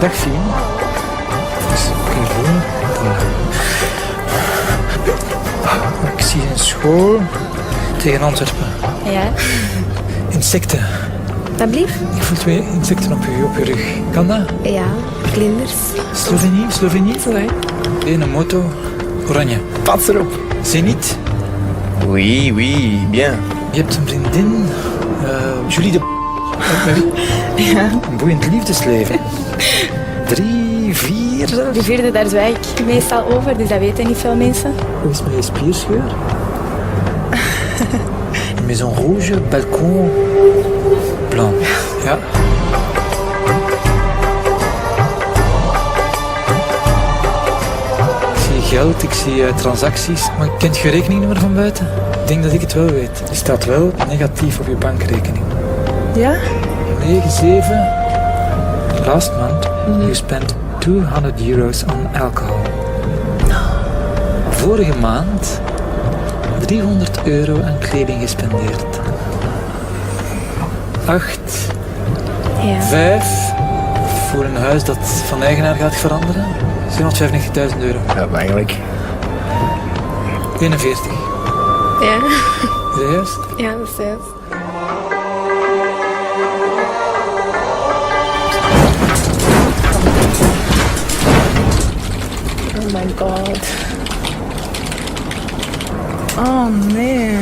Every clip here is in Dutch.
Dag Fien. Dus, Caroline. Ik zie een school tegen Antwerpen. Ja, Insecten. dat blieft? Ik voel 2 insecten op je rug. Kan dat? Ja, vlinders. Slovenië? Zo, hè. Een moto. Oranje. Pas erop. Zenit. Oui, oui, bien. Je hebt een vriendin. Julie de... Met wie? Ja. Een boeiend liefdesleven. 3, 4 zelfs. De vierde, daar zwijg ik meestal over, dus dat weten niet veel mensen. Hoe is het met je spierscheur? Maison rouge, balcon blanc. Ja. Ik zie geld, ik zie transacties. Maar kent je rekeningnummer van buiten? Ik denk dat ik het wel weet. Die staat wel negatief op je bankrekening. Ja? 97. Last month, you spent €200 on alcohol. Vorige maand €300 aan kleding gespendeerd. 8, Ja. 5 voor een huis dat van eigenaar gaat veranderen. €795.000. Ja, maar eigenlijk. 41. Ja. Is dat juist? Ja, dat is juist. Oh my god. Oh nee.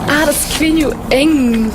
Ah, dat is, ik weet niet hoe eng.